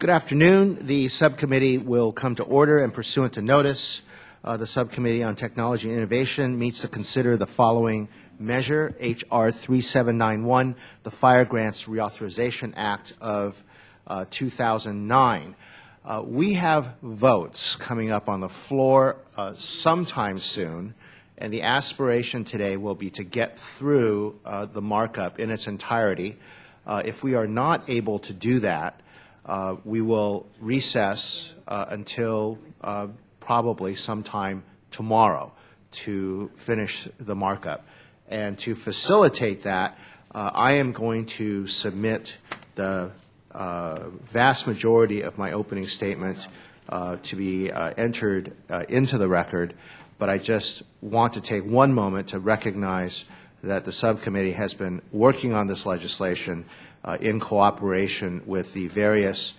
Good afternoon. The subcommittee will come to order, and pursuant to notice, the Subcommittee on Technology and Innovation meets to consider the following measure, H.R. 3791, the Fire Grants Reauthorization Act of 2009. We have votes coming up on the floor sometime soon, and the aspiration today will be to get through the markup in its entirety. If we are not able to do that, we will recess until probably sometime tomorrow to finish the markup. And to facilitate that, I am going to submit the vast majority of my opening statement to be entered into the record, but I just want to take one moment to recognize that the subcommittee has been working on this legislation in cooperation with the various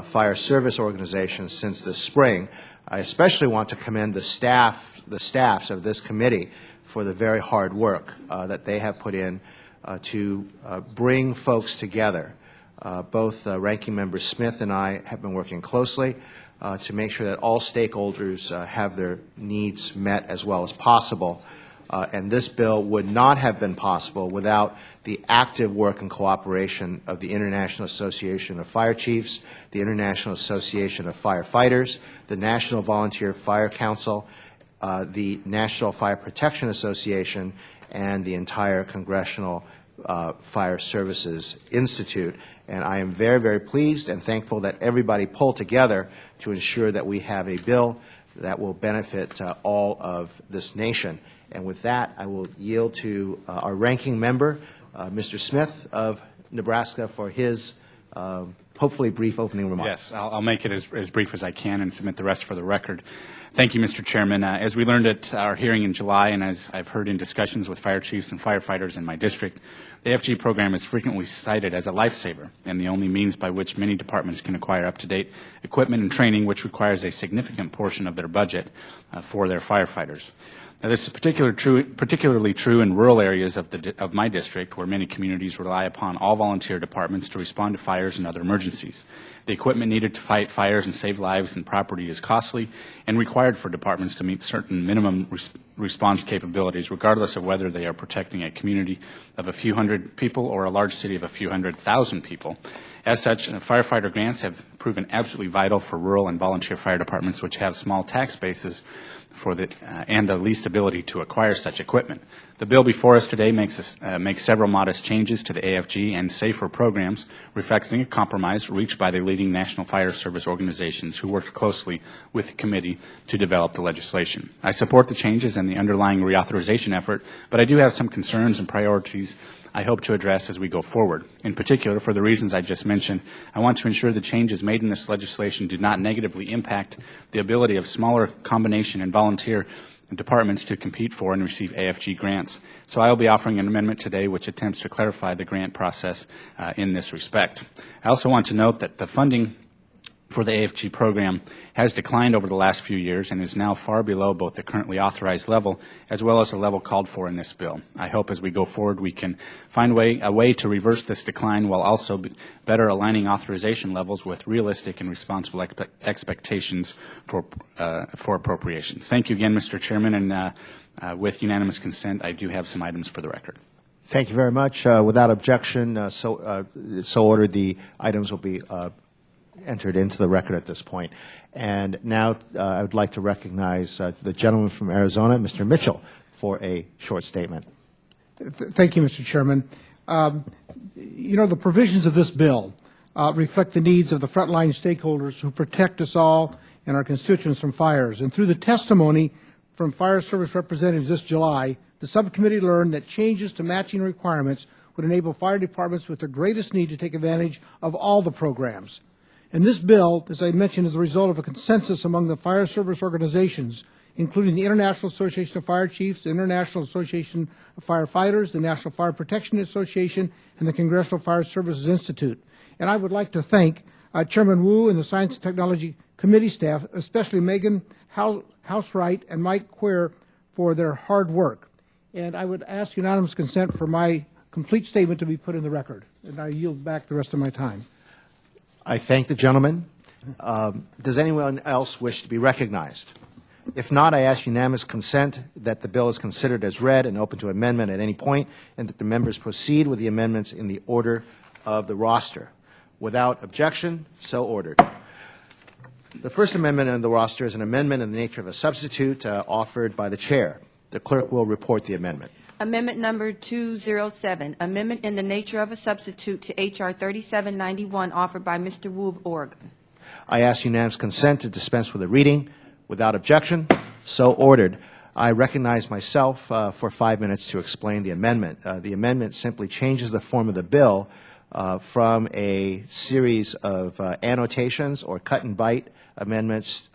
fire service organizations since this spring. I especially want to commend the staffs of this committee for the very hard work that they have put in to bring folks together. Both Ranking Member Smith and I have been working closely to make sure that all stakeholders have their needs met as well as possible. And this bill would not have been possible without the active work and cooperation of the International Association of Fire Chiefs, the International Association of Firefighters, the National Volunteer Fire Council, the National Fire Protection Association, and the entire Congressional Fire Services Institute. And I am very, very pleased and thankful that everybody pulled together to ensure that we have a bill that will benefit all of this nation. And with that, I will yield to our ranking member, Mr. Smith of Nebraska, for his hopefully brief opening remarks. Yes, I'll make it as brief as I can and submit the rest for the record. Thank you, Mr. Chairman. As we learned at our hearing in July, and as I've heard in discussions with fire chiefs and firefighters in my district, the AFG program is frequently cited as a lifesaver and the only means by which many departments can acquire up-to-date equipment and training, which requires a significant portion of their budget for their firefighters. Now, this is particularly true in rural areas of my district, where many communities rely upon all volunteer departments to respond to fires and other emergencies. The equipment needed to fight fires and save lives and property is costly and required for departments to meet certain minimum response capabilities, regardless of whether they are protecting a community of a few hundred people or a large city of a few 100,000 people. As such, firefighter grants have proven absolutely vital for rural and volunteer fire departments, which have small tax bases and the least ability to acquire such equipment. The bill before us today makes several modest changes to the AFG and SAFER programs, reflecting a compromise reached by the leading national fire service organizations who worked closely with the committee to develop the legislation. I support the changes and the underlying reauthorization effort, but I do have some concerns and priorities I hope to address as we go forward. In particular, for the reasons I just mentioned, I want to ensure the changes made in this legislation do not negatively impact the ability of smaller combination and volunteer departments to compete for and receive AFG grants. So I will be offering an amendment today which attempts to clarify the grant process in this respect. I also want to note that the funding for the AFG program has declined over the last few years and is now far below both the currently authorized level as well as the level called for in this bill. I hope as we go forward we can find a way to reverse this decline while also better aligning authorization levels with realistic and responsible expectations for appropriations. Thank you again, Mr. Chairman, and with unanimous consent, I do have some items for the record. Thank you very much. Without objection, so ordered, the items will be entered into the record at this point. And now I would like to recognize the gentleman from Arizona, Mr. Mitchell, for a short statement. Thank you, Mr. Chairman. You know, the provisions of this bill reflect the needs of the frontline stakeholders who protect us all and our constituents from fires. And through the testimony from fire service representatives this July, the subcommittee learned that changes to matching requirements would enable fire departments with the greatest need to take advantage of all the programs. And this bill, as I mentioned, is a result of a consensus among the fire service organizations, including the International Association of Fire Chiefs, the International Association of Firefighters, the National Fire Protection Association, and the Congressional Fire Services Institute. And I would like to thank Chairman Wu and the Science and Technology Committee staff, especially Megan Housewright and Mike Queer, for their hard work. And I would ask unanimous consent for my complete statement to be put in the record. And I yield back the rest of my time. I thank the gentleman. Does anyone else wish to be recognized? If not, I ask unanimous consent that the bill is considered as read and open to amendment at any point, and that the members proceed with the amendments in the order of the roster. Without objection, so ordered. The first amendment on the roster is an amendment in the nature of a substitute offered by the chair. The clerk will report the amendment. Amendment number 207, amendment in the nature of a substitute to H.R. 3791, offered by Mr. Wu of Oregon. I ask unanimous consent to dispense with the reading. Without objection, so ordered. I recognize myself for 5 minutes to explain the amendment. The amendment simply changes the form of the bill from a series of annotations or cut-and-bite amendments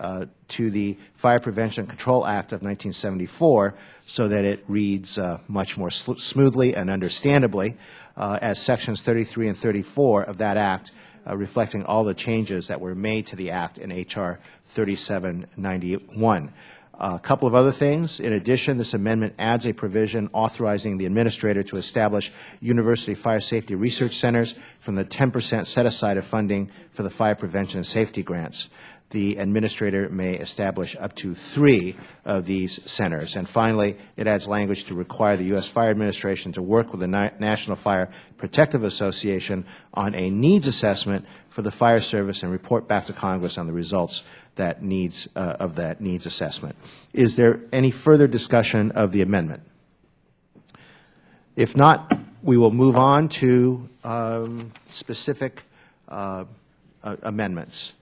to the Fire Prevention and Control Act of 1974 so that it reads much more smoothly and understandably as Sections 33 and 34 of that Act reflecting all the changes that were made to the Act in H.R. 3791. A couple of other things. In addition, this amendment adds a provision authorizing the administrator to establish university fire safety research centers from the 10% set-aside of funding for the fire prevention and safety grants. The administrator may establish up to 3 of these centers. And finally, it adds language to require the U.S. Fire Administration to work with the National Fire Protective Association on a needs assessment for the fire service and report back to Congress on the results of that needs assessment. Is there any further discussion of the amendment? If not, we will move on to specific amendments.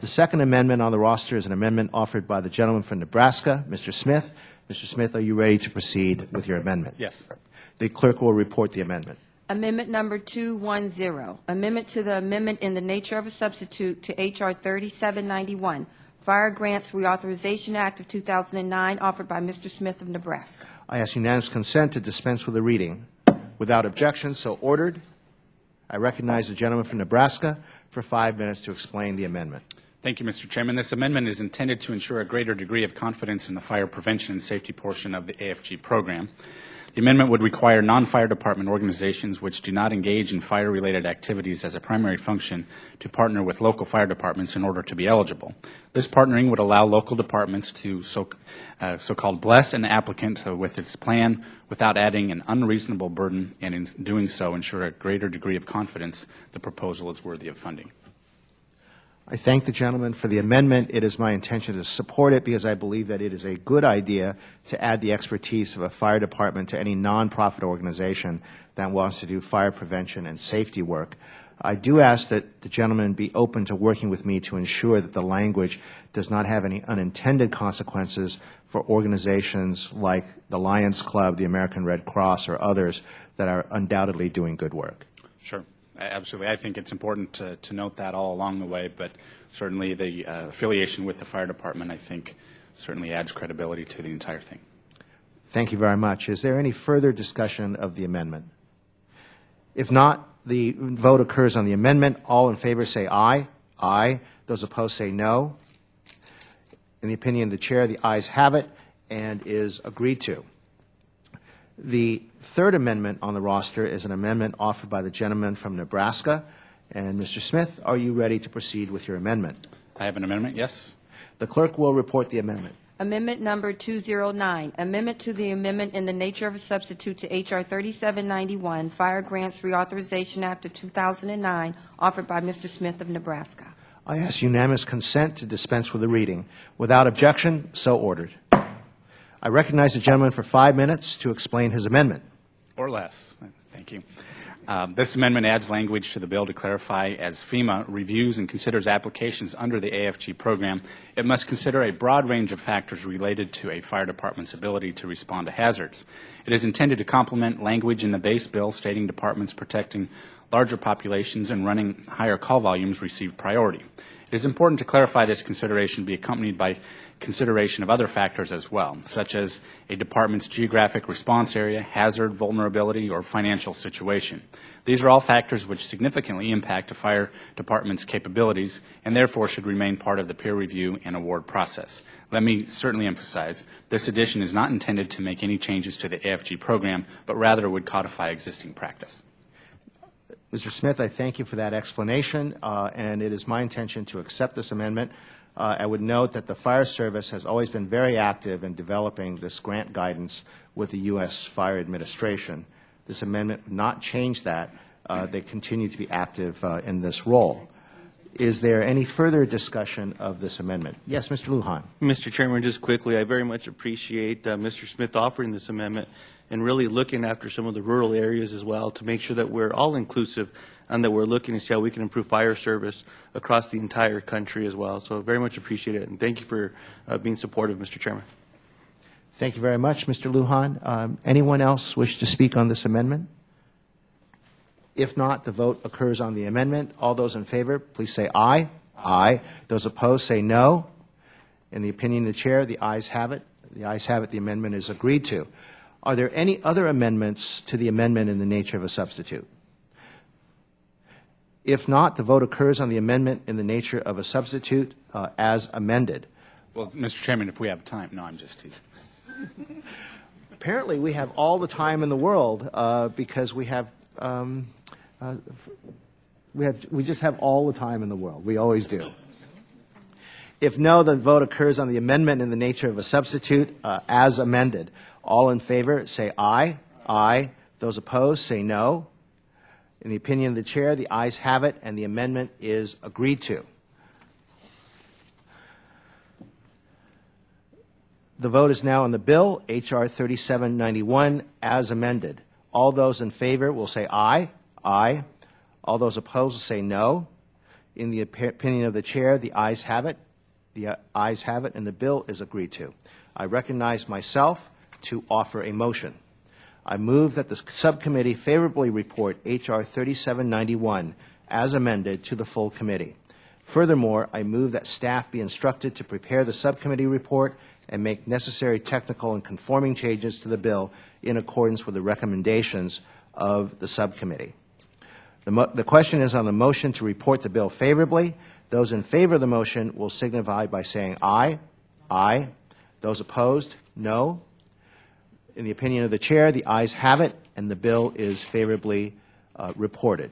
The second amendment on the roster is an amendment offered by the gentleman from Nebraska, Mr. Smith. Mr. Smith, are you ready to proceed with your amendment? Yes. The clerk will report the amendment. Amendment number 210, amendment to the amendment in the nature of a substitute to H.R. 3791, Fire Grants Reauthorization Act of 2009, offered by Mr. Smith of Nebraska. I ask unanimous consent to dispense with the reading. Without objection, so ordered. I recognize the gentleman from Nebraska for 5 minutes to explain the amendment. Thank you, Mr. Chairman. This amendment is intended to ensure a greater degree of confidence in the fire prevention and safety portion of the AFG program. The amendment would require non-fire department organizations which do not engage in fire-related activities as a primary function to partner with local fire departments in order to be eligible. This partnering would allow local departments to so-called bless an applicant with its plan without adding an unreasonable burden, and in doing so ensure a greater degree of confidence the proposal is worthy of funding. I thank the gentleman for the amendment. It is my intention to support it because I believe that it is a good idea to add the expertise of a fire department to any nonprofit organization that wants to do fire prevention and safety work. I do ask that the gentleman be open to working with me to ensure that the language does not have any unintended consequences for organizations like the Lions Club, the American Red Cross, or others that are undoubtedly doing good work. Sure. Absolutely. I think it's important to note that all along the way, but certainly the affiliation with the fire department, I think, certainly adds credibility to the entire thing. Thank you very much. Is there any further discussion of the amendment? If not, the vote occurs on the amendment. All in favor say aye. Aye. Those opposed say no. In the opinion of the chair, the ayes have it and is agreed to. The third amendment on the roster is an amendment offered by the gentleman from Nebraska. And Mr. Smith, are you ready to proceed with your amendment? I have an amendment, yes. The clerk will report the amendment. Amendment number 209, amendment to the amendment in the nature of a substitute to H.R. 3791, Fire Grants Reauthorization Act of 2009, offered by Mr. Smith of Nebraska. I ask unanimous consent to dispense with the reading. Without objection, so ordered. I recognize the gentleman for 5 minutes to explain his amendment. Or less. Thank you. This amendment adds language to the bill to clarify as FEMA reviews and considers applications under the AFG program, it must consider a broad range of factors related to a fire department's ability to respond to hazards. It is intended to complement language in the base bill stating departments protecting larger populations and running higher call volumes receive priority. It is important to clarify this consideration be accompanied by consideration of other factors as well, such as a department's geographic response area, hazard, vulnerability, or financial situation. These are all factors which significantly impact a fire department's capabilities and therefore should remain part of the peer review and award process. Let me certainly emphasize, this addition is not intended to make any changes to the AFG program, but rather would codify existing practice. Mr. Smith, I thank you for that explanation, and it is my intention to accept this amendment. I would note that the Fire Service has always been very active in developing this grant guidance with the U.S. Fire Administration. This amendment would not change that. They continue to be active in this role. Is there any further discussion of this amendment? Yes, Mr. Lujan. Mr. Chairman, just quickly, I very much appreciate Mr. Smith offering this amendment and really looking after some of the rural areas as well to make sure that we're all inclusive and that we're looking to see how we can improve fire service across the entire country as well. So very much appreciate it, and thank you for being supportive, Mr. Chairman. Thank you very much, Mr. Lujan. Anyone else wish to speak on this amendment? If not, the vote occurs on the amendment. All those in favor, please say aye. Aye. Those opposed, say no. In the opinion of the chair, the ayes have it. The ayes have it. The amendment is agreed to. Are there any other amendments to the amendment in the nature of a substitute? If not, the vote occurs on the amendment in the nature of a substitute as amended. Well, Mr. Chairman, if we have time. No, I'm just teasing. Apparently, we have all the time in the world because we just have all the time in the world. We always do. If no, the vote occurs on the amendment in the nature of a substitute as amended. All in favor, say aye. Aye. Those opposed, say no. In the opinion of the chair, the ayes have it, and the amendment is agreed to. The vote is now on the bill, H.R. 3791, as amended. All those in favor will say aye. Aye. All those opposed will say no. In the opinion of the chair, the ayes have it. The ayes have it, and the bill is agreed to. I recognize myself to offer a motion. I move that the subcommittee favorably report H.R. 3791 as amended to the full committee. Furthermore, I move that staff be instructed to prepare the subcommittee report and make necessary technical and conforming changes to the bill in accordance with the recommendations of the subcommittee. The question is on the motion to report the bill favorably. Those in favor of the motion will signify by saying aye. Aye. Those opposed, no. In the opinion of the chair, the ayes have it, and the bill is favorably reported.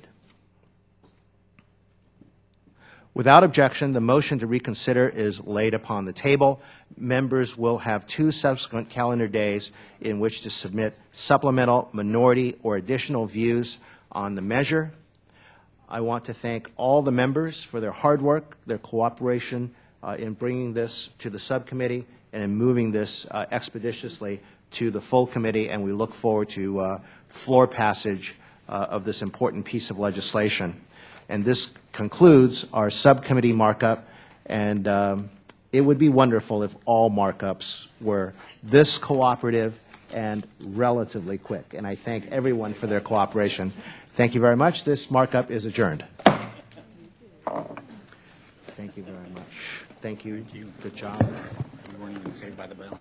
Without objection, the motion to reconsider is laid upon the table. Members will have 2 subsequent calendar days in which to submit supplemental, minority, or additional views on the measure. I want to thank all the members for their hard work, their cooperation in bringing this to the subcommittee and in moving this expeditiously to the full committee, and we look forward to floor passage of this important piece of legislation. And this concludes our subcommittee markup, and it would be wonderful if all markups were this cooperative and relatively quick. And I thank everyone for their cooperation. Thank you very much. This markup is adjourned. Thank you very much. Thank you. Thank you. Good job. We weren't even saved by the bell.